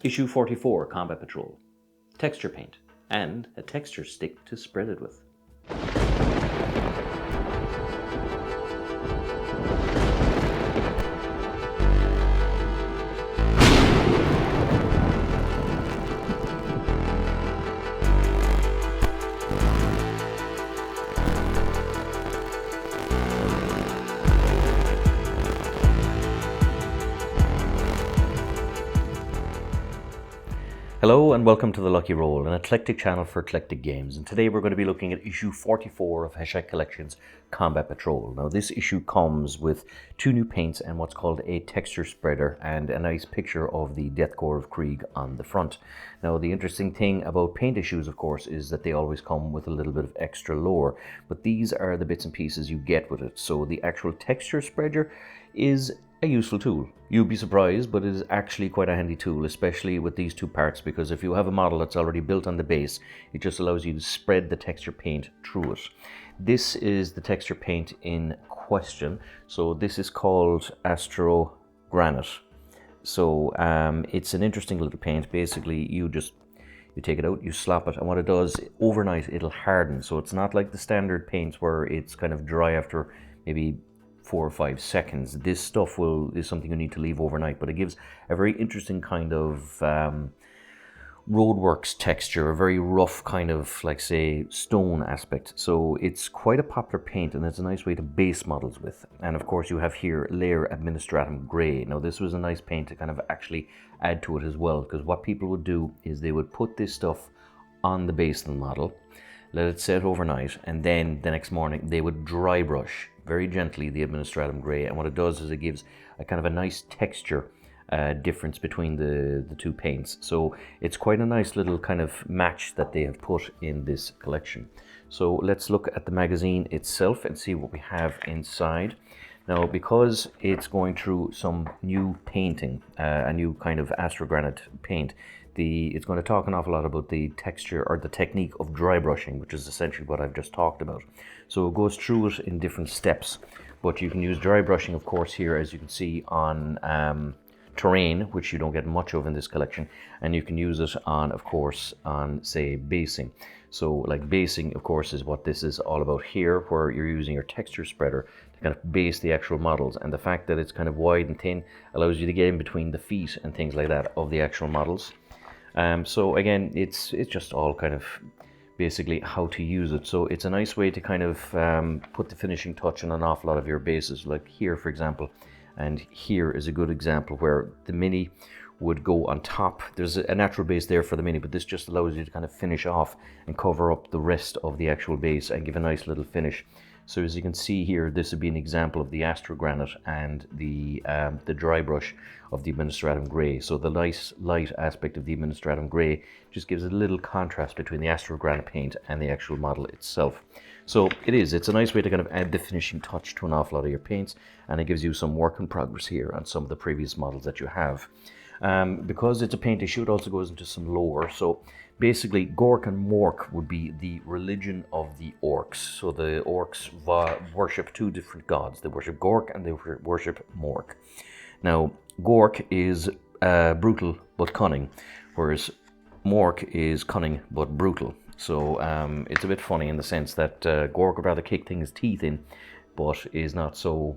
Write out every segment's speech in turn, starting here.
Issue 44, Combat Patrol. Texture paint, and a texture stick to spread it with. Hello and welcome to The Lucky Roll, an eclectic channel for eclectic games, and today we're going to be looking at issue 44 of Hachette Collection's Combat Patrol. Now this issue comes with two new paints and what's called a texture spreader and a nice picture of the Death Corps of Krieg on the front. Now the interesting thing about paint issues, of course, is that they always come with a little bit of extra lore, but these are the bits and pieces you get with it. So the actual texture spreader is a useful tool. You'd be surprised, but it is actually quite a handy tool, especially with these two parts, because if you have a model that's already built on the base, it just allows you to spread the texture paint through it. This is the texture paint in question. So this is called Astro Granite. So it's an interesting little paint. Basically, you take it out, you slap it, and what it does, overnight it'll harden. So it's not like the standard paints where it's kind of dry after maybe 4 or 5 seconds. This stuff is something you need to leave overnight, but it gives a very interesting kind of roadworks texture, a very rough kind of, like, say, stone aspect. So it's quite a popular paint, and it's a nice way to base models with. And of course you have here Layer Administratum Grey. Now this was a nice paint to kind of actually add to it as well, because what people would do is they would put this stuff on the base of the model, let it set overnight, and then the next morning they would dry brush very gently the Administratum Grey, and what it does is it gives a kind of a nice texture difference between the two paints. So it's quite a nice little kind of match that they have put in this collection. So let's look at the magazine itself and see what we have inside. Now, because it's going through some new painting, a new kind of astrogranite paint, it's going to talk an awful lot about the texture or the technique of dry brushing, which is essentially what I've just talked about. So it goes through it in different steps, but you can use dry brushing, of course, here, as you can see, on terrain, which you don't get much of in this collection, and you can use it on, of course, on, say, basing. So like basing, of course, is what this is all about here, where you're using your texture spreader to kind of base the actual models, and the fact that it's kind of wide and thin allows you to get in between the feet and things like that of the actual models. So again, it's just all kind of basically how to use it. So it's a nice way to kind of put the finishing touch on an awful lot of your bases, like here, for example. And here is a good example where the mini would go on top. There's a natural base there for the mini, but this just allows you to kind of finish off and cover up the rest of the actual base and give a nice little finish. So as you can see here, this would be an example of the Astrogranite and the dry brush of the Administratum Grey. So the nice light aspect of the Administratum Grey just gives a little contrast between the Astrogranite paint and the actual model itself. So it's a nice way to kind of add the finishing touch to an awful lot of your paints, and it gives you some work in progress here on some of the previous models that you have. Because it's a paint issue, it also goes into some lore. So basically, Gork and Mork would be the religion of the orcs. So the orcs worship two different gods. They worship Gork and they worship Mork. Now, Gork is brutal but cunning, whereas Mork is cunning but brutal. So it's a bit funny in the sense that Gork would rather kick things teeth in, but is not so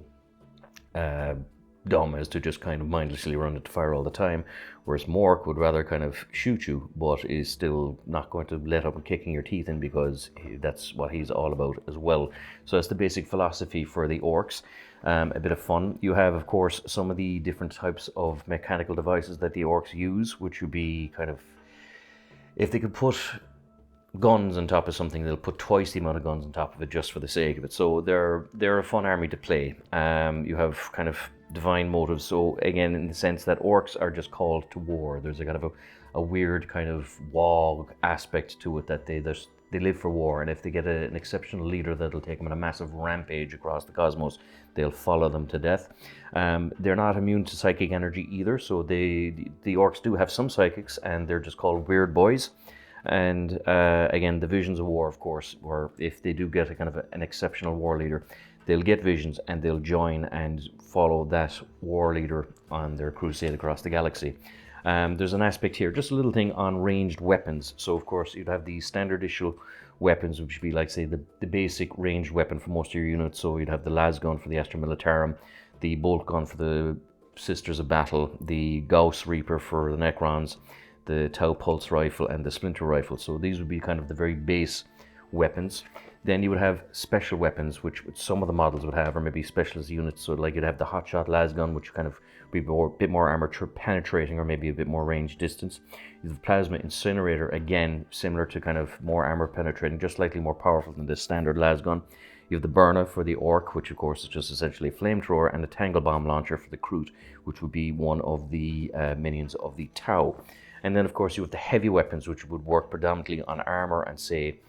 dumb as to just kind of mindlessly run into fire all the time, whereas Mork would rather kind of shoot you, but is still not going to let up and kicking your teeth in, because that's what he's all about as well. So that's the basic philosophy for the orcs. A bit of fun. You have, of course, some of the different types of mechanical devices that the orcs use, which would be kind of, if they could put guns on top of something, they'll put twice the amount of guns on top of it just for the sake of it. So they're a fun army to play. You have kind of divine motives. So again, in the sense that orcs are just called to war. There's a kind of a weird kind of wog aspect to it, that they live for war, and if they get an exceptional leader that'll take them on a massive rampage across the cosmos, they'll follow them to death. They're not immune to psychic energy either, so the orcs do have some psychics, and they're just called weird boys. And again, the visions of war, of course, where if they do get a kind of an exceptional war leader, they'll get visions and they'll join and follow that war leader on their crusade across the galaxy. There's an aspect here, just a little thing on ranged weapons. So of course you'd have the standard issue weapons, which would be like, say, the basic ranged weapon for most of your units. So you'd have the las gun for the Astra Militarum, the bolt gun for the Sisters of Battle, the Gauss Reaper for the Necrons, the Tau Pulse Rifle, and the Splinter Rifle. So these would be kind of the very base weapons. Then you would have special weapons, which some of the models would have, or maybe specialist units. So like you'd have the Hotshot las gun, which kind of be a bit more armor penetrating, or maybe a bit more range distance. You have the Plasma Incinerator, again similar to kind of more armor penetrating, just slightly more powerful than the standard las gun. You have the Burner for the Orc, which of course is just essentially a flamethrower, and the Tangle Bomb launcher for the Kroot, which would be one of the minions of the Tau. And then of course you have the heavy weapons, which would work predominantly on armor and, say,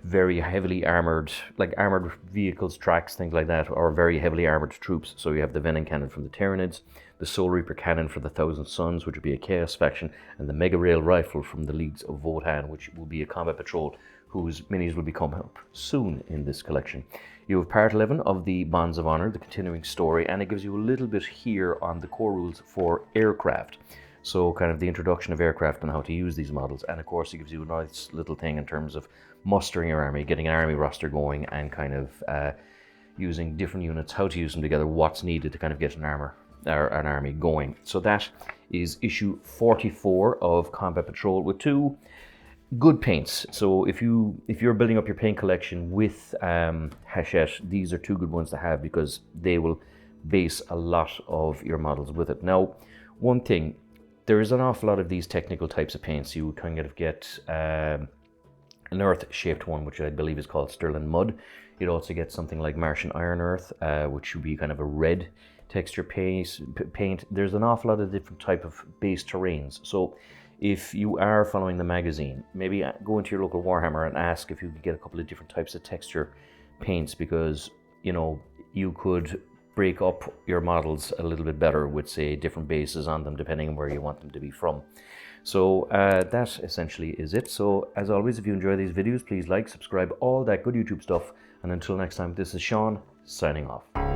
very heavily armored, like armored vehicles, tracks, things like that, or very heavily armored troops. So you have the Venom Cannon from the Tyranids, the Soul Reaper Cannon for the Thousand Suns, which would be a Chaos faction, and the Mega Rail Rifle from the Leagues of Votan, which will be a combat patrol, whose minis will be coming up soon in this collection. You have part 11 of the Bonds of Honor, the continuing story, and it gives you a little bit here on the core rules for aircraft. So kind of the introduction of aircraft and how to use these models. And of course it gives you a nice little thing in terms of mustering your army, getting an army roster going, and kind of using different units, how to use them together, what's needed to kind of get an army going. So that is issue 44 of Combat Patrol, with two good paints. So if you're building up your paint collection with Hachette, these are two good ones to have, because they will base a lot of your models with it. Now, one thing, there is an awful lot of these technical types of paints. You kind of get an earth-shaped one, which I believe is called Sterling Mud. You'd also get something like Martian Iron Earth, which would be kind of a red texture paint. There's an awful lot of different type of base terrains. So if you are following the magazine, maybe go into your local Warhammer and ask if you could get a couple of different types of texture paints, because, you know, you could break up your models a little bit better with, say, different bases on them, depending on where you want them to be from. So that essentially is it. So as always, if you enjoy these videos, please like, subscribe, all that good YouTube stuff. And until next time, this is Sean, signing off.